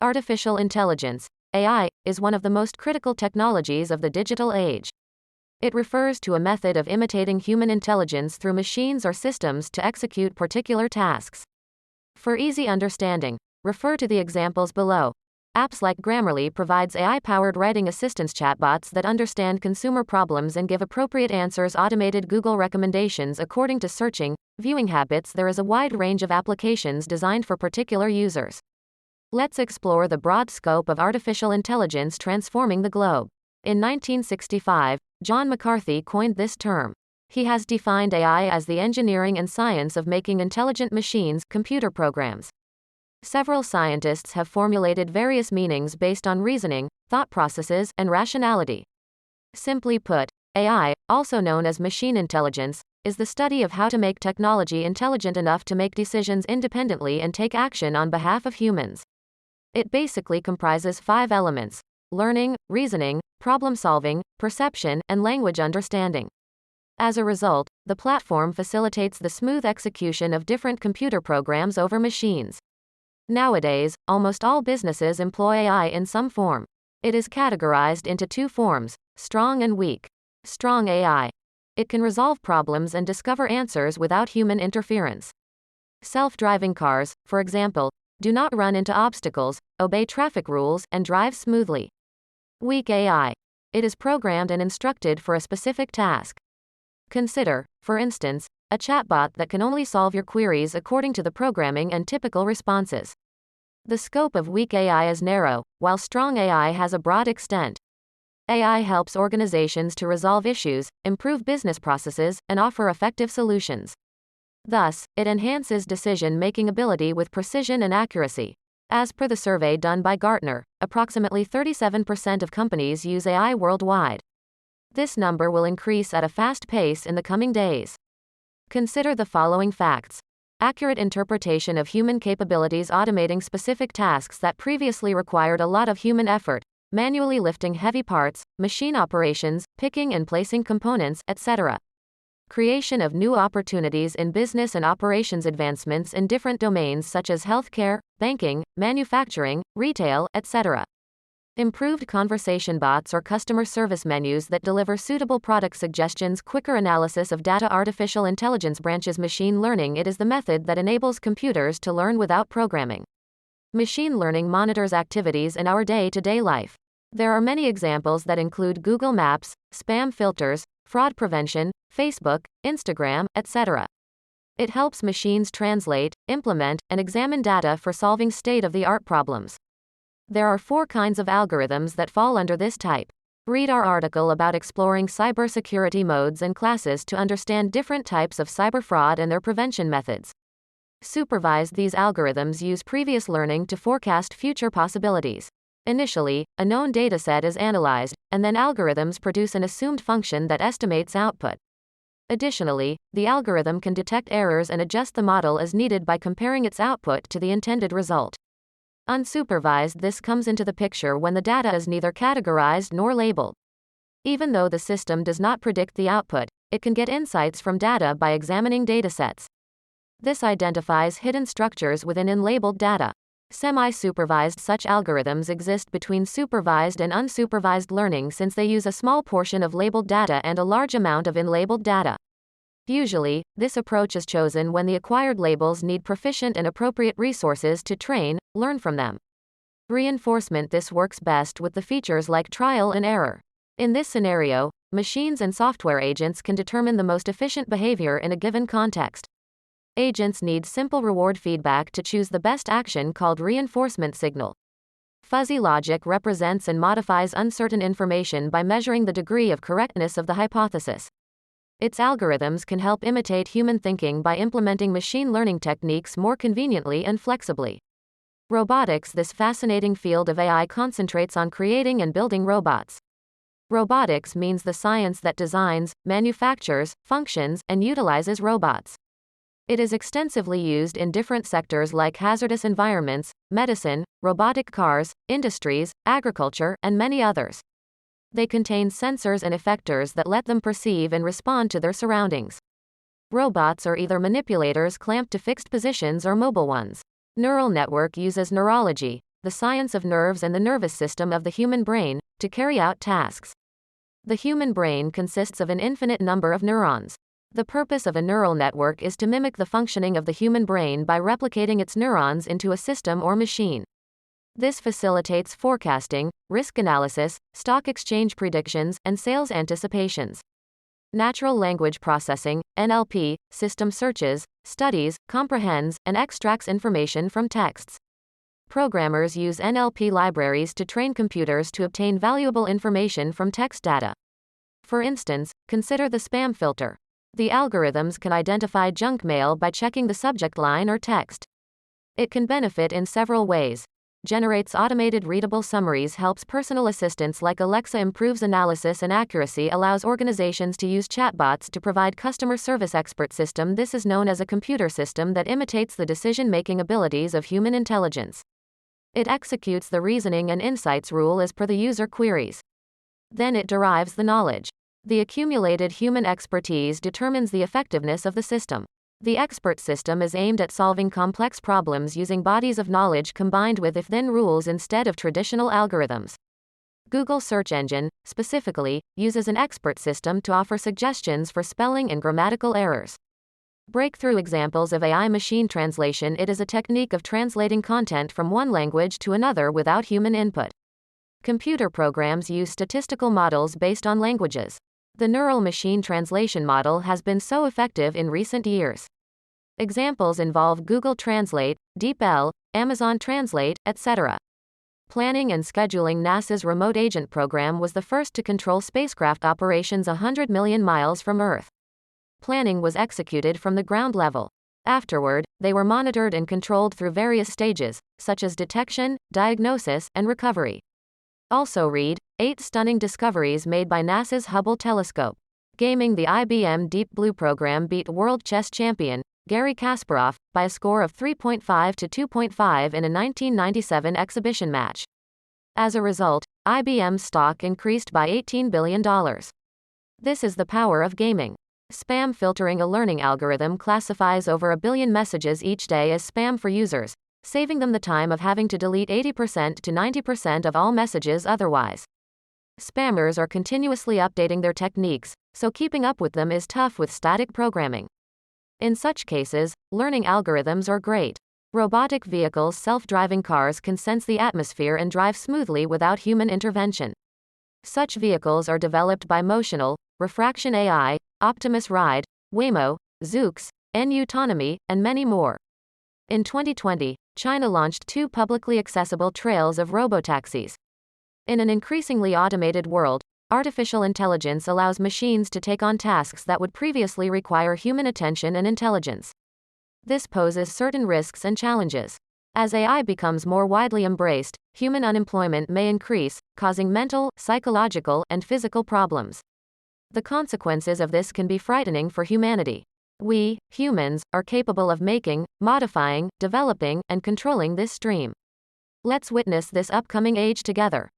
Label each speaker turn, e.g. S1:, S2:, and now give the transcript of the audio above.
S1: Artificial intelligence, AI, is one of the most critical technologies of the digital age. It refers to a method of imitating human intelligence through machines or systems to execute particular tasks. For easy understanding, refer to the examples below. Apps like Grammarly provides AI-powered writing assistance chatbots that understand consumer problems and give appropriate answers. Automated Google recommendations according to searching, viewing habits. There is a wide range of applications designed for particular users. Let's explore the broad scope of artificial intelligence transforming the globe. In 1965, John McCarthy coined this term. He has defined AI as the engineering and science of making intelligent machines, computer programs. Several scientists have formulated various meanings based on reasoning, thought processes, and rationality. Simply put, AI, also known as machine intelligence, is the study of how to make technology intelligent enough to make decisions independently and take action on behalf of humans. It basically comprises 5 elements: learning, reasoning, problem-solving, perception, and language understanding. As a result, the platform facilitates the smooth execution of different computer programs over machines. Nowadays, almost all businesses employ AI in some form. It is categorized into 2 forms, strong and weak. Strong AI. It can resolve problems and discover answers without human interference. Self-driving cars, for example, do not run into obstacles, obey traffic rules, and drive smoothly. Weak AI. It is programmed and instructed for a specific task. Consider, for instance, a chatbot that can only solve your queries according to the programming and typical responses. The scope of weak AI is narrow, while strong AI has a broad extent. AI helps organizations to resolve issues, improve business processes, and offer effective solutions. Thus, it enhances decision-making ability with precision and accuracy. As per the survey done by Gartner, approximately 37% of companies use AI worldwide. This number will increase at a fast pace in the coming days. Consider the following facts. Accurate interpretation of human capabilities. Automating specific tasks that previously required a lot of human effort, manually lifting heavy parts, machine operations, picking and placing components, etc. Creation of new opportunities in business and operations. Advancements in different domains such as healthcare, banking, manufacturing, retail, etc. Improved conversation bots or customer service menus that deliver suitable product suggestions. Quicker analysis of data. Artificial intelligence branches machine learning. It is the method that enables computers to learn without programming. Machine learning monitors activities in our day-to-day life. There are many examples that include Google Maps, spam filters, fraud prevention, Facebook, Instagram, etc. It helps machines translate, implement, and examine data for solving state-of-the-art problems. There are 4 kinds of algorithms that fall under this type. Read our article about exploring cybersecurity modes and classes to understand different types of cyber fraud and their prevention methods. Supervised. These algorithms use previous learning to forecast future possibilities. Initially, a known dataset is analyzed, and then algorithms produce an assumed function that estimates output. Additionally, the algorithm can detect errors and adjust the model as needed by comparing its output to the intended result. Unsupervised. This comes into the picture when the data is neither categorized nor labeled. Even though the system does not predict the output, it can get insights from data by examining datasets. This identifies hidden structures within unlabeled data. Semi-supervised. Such algorithms exist between supervised and unsupervised learning since they use a small portion of labeled data and a large amount of unlabeled data. Usually, this approach is chosen when the acquired labels need proficient and appropriate resources to train, learn from them. Reinforcement. This works best with the features like trial and error. In this scenario, machines and software agents can determine the most efficient behavior in a given context. Agents need simple reward feedback to choose the best action called reinforcement signal. Fuzzy logic represents and modifies uncertain information by measuring the degree of correctness of the hypothesis. Its algorithms can help imitate human thinking by implementing machine learning techniques more conveniently and flexibly. Robotics. This fascinating field of AI concentrates on creating and building robots. Robotics means the science that designs, manufactures, functions, and utilizes robots. It is extensively used in different sectors like hazardous environments, medicine, robotic cars, industries, agriculture, and many others. They contain sensors and effectors that let them perceive and respond to their surroundings. Robots are either manipulators clamped to fixed positions or mobile ones. Neural network uses neurology, the science of nerves and the nervous system of the human brain, to carry out tasks. The human brain consists of an infinite number of neurons. The purpose of a neural network is to mimic the functioning of the human brain by replicating its neurons into a system or machine. This facilitates forecasting, risk analysis, stock exchange predictions, and sales anticipations. Natural language processing, NLP, system searches, studies, comprehends, and extracts information from texts. Programmers use NLP libraries to train computers to obtain valuable information from text data. For instance, consider the spam filter. The algorithms can identify junk mail by checking the subject line or text. It can benefit in several ways. Generates automated readable summaries, helps personal assistants like Alexa, improves analysis and accuracy, allows organizations to use chatbots to provide customer service expert system. This is known as a computer system that imitates the decision-making abilities of human intelligence. It executes the reasoning and insights rule as per the user queries. Then it derives the knowledge. The accumulated human expertise determines the effectiveness of the system. The expert system is aimed at solving complex problems using bodies of knowledge combined with if-then rules instead of traditional algorithms. Google search engine, specifically, uses an expert system to offer suggestions for spelling and grammatical errors. Breakthrough examples of AI machine translation. It is a technique of translating content from one language to another without human input. Computer programs use statistical models based on languages. The neural machine translation model has been so effective in recent years. Examples involve Google Translate, DeepL, Amazon Translate, etc. Planning and scheduling. NASA's Remote Agent program was the first to control spacecraft operations 100 million miles from Earth. Planning was executed from the ground level. Afterward, they were monitored and controlled through various stages, such as detection, diagnosis, and recovery. Also read, 8 stunning discoveries made by NASA's Hubble telescope. Gaming. The IBM Deep Blue program beat world chess champion, Garry Kasparov, by a score of 3.5 to 2.5 in a 1997 exhibition match. As a result, IBM's stock increased by $18 billion. This is the power of gaming. Spam filtering. A learning algorithm classifies over 1 billion messages each day as spam for users, saving them the time of having to delete 80% to 90% of all messages otherwise. Spammers are continuously updating their techniques, so keeping up with them is tough with static programming. In such cases, learning algorithms are great. Robotic vehicles. Self-driving cars can sense the atmosphere and drive smoothly without human intervention. Such vehicles are developed by Motional, Refraction AI, Optimus Ride, Waymo, Zoox, Autonomy, and many more. In 2020, China launched 2 publicly accessible trails of robotaxis. In an increasingly automated world, artificial intelligence allows machines to take on tasks that would previously require human attention and intelligence. This poses certain risks and challenges. As AI becomes more widely embraced, human unemployment may increase, causing mental, psychological, and physical problems. The consequences of this can be frightening for humanity. We, humans, are capable of making, modifying, developing, and controlling this stream. Let's witness this upcoming age together.